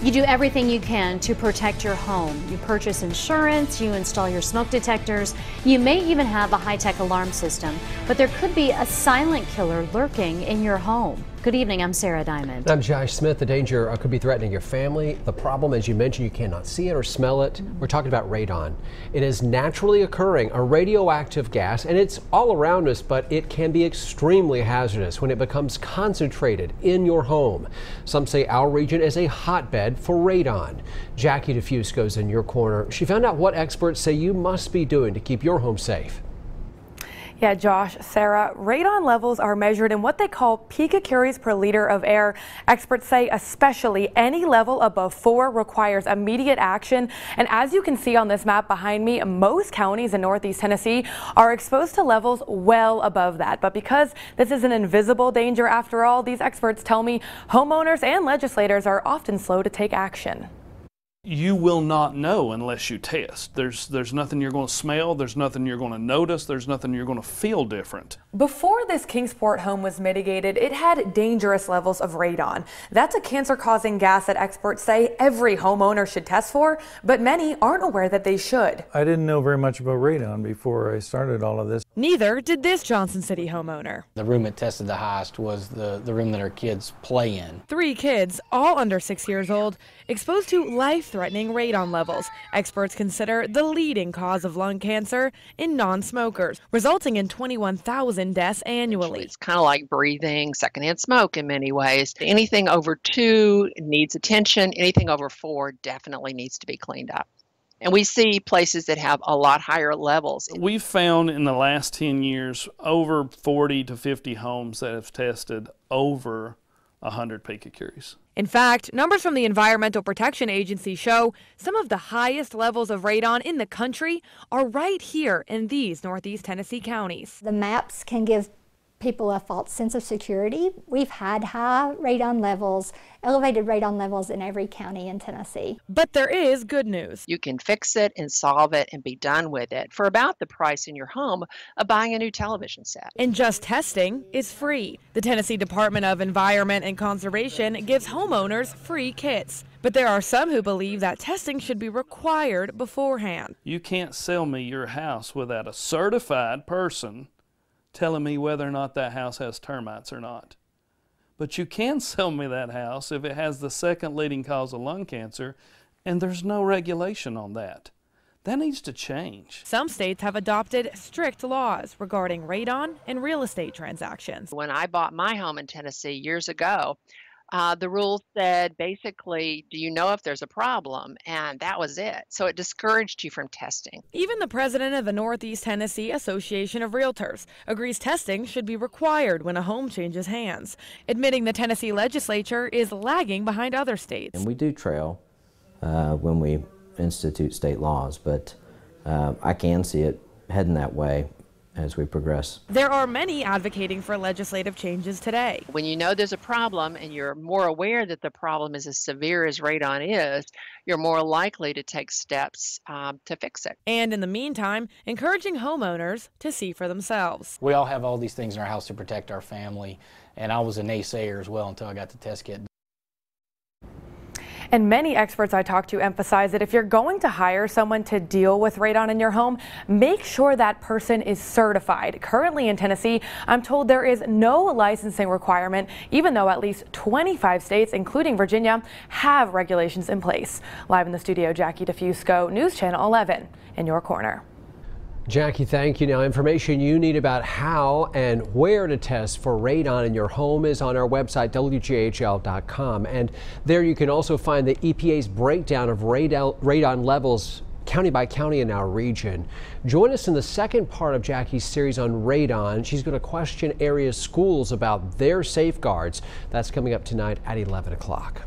You do everything you can to protect your home. You purchase insurance, you install your smoke detectors, you may even have a high-tech alarm system, but there could be a silent killer lurking in your home. Good evening, I'm Sarah Diamond. I'm Josh Smith. The danger could be threatening your family. The problem, as you mentioned, you cannot see it or smell it. We're talking about radon. It is naturally occurring, a radioactive gas, and it's all around us, but it can be extremely hazardous when it becomes concentrated in your home. Some say our region is a hotbed for radon. Jackie Diffuse goes in your corner. She found out what experts say you must be doing to keep your home safe. Yeah, Josh, Sarah, radon levels are measured in what they call picocuries per liter of air. Experts say especially any level above 4 requires immediate action. And as you can see on this map behind me, most counties in Northeast Tennessee are exposed to levels well above that. But because this is an invisible danger after all, these experts tell me homeowners and legislators are often slow to take action. You will not know unless you test. There's nothing you're going to smell, there's nothing you're going to notice, there's nothing you're going to feel different. Before this Kingsport home was mitigated, it had dangerous levels of radon. That's a cancer-causing gas that experts say every homeowner should test for, but many aren't aware that they should. I didn't know very much about radon before I started all of this. Neither did this Johnson City homeowner. The room it tested the highest was the room that our kids play in. 3 kids, all under 6 years old, exposed to life-threatening radon levels. Experts consider the leading cause of lung cancer in non-smokers, resulting in 21,000 deaths annually. It's kind of like breathing secondhand smoke in many ways. Anything over 2 needs attention. Anything over 4 definitely needs to be cleaned up. And we see places that have a lot higher levels. We've found in the last 10 years over 40 to 50 homes that have tested over 100 picocuries. In fact, numbers from the Environmental Protection Agency show some of the highest levels of radon in the country are right here in these Northeast Tennessee counties. The maps can give people a false sense of security. We've had high radon levels, elevated radon levels in every county in Tennessee. But there is good news. You can fix it and solve it and be done with it for about the price in your home of buying a new television set. And just testing is free. The Tennessee Department of Environment and Conservation gives homeowners free kits. But there are some who believe that testing should be required beforehand. You can't sell me your house without a certified person telling me whether or not that house has termites or not. But you can sell me that house if it has the second leading cause of lung cancer, and there's no regulation on that. That needs to change. Some states have adopted strict laws regarding radon and real estate transactions. When I bought my home in Tennessee years ago, the rules said basically, do you know if there's a problem? And that was it. So it discouraged you from testing. Even the president of the Northeast Tennessee Association of Realtors agrees testing should be required when a home changes hands, admitting the Tennessee legislature is lagging behind other states. And we do trail when we institute state laws, but I can see it heading that way as we progress. There are many advocating for legislative changes today. When you know there's a problem and you're more aware that the problem is as severe as radon is, you're more likely to take steps to fix it. And in the meantime, encouraging homeowners to see for themselves. We all have all these things in our house to protect our family, and I was a naysayer as well until I got the test kit. And many experts I talk to emphasize that if you're going to hire someone to deal with radon in your home, make sure that person is certified. Currently in Tennessee, I'm told there is no licensing requirement, even though at least 25 states, including Virginia, have regulations in place. Live in the studio, Jackie Diffuse, News Channel 11, in your corner. Jackie, thank you. Now, information you need about how and where to test for radon in your home is on our website, WJHL.com. And there you can also find the EPA's breakdown of radon levels county by county in our region. Join us in the second part of Jackie's series on radon. She's going to question area schools about their safeguards. That's coming up tonight at 11 o'clock.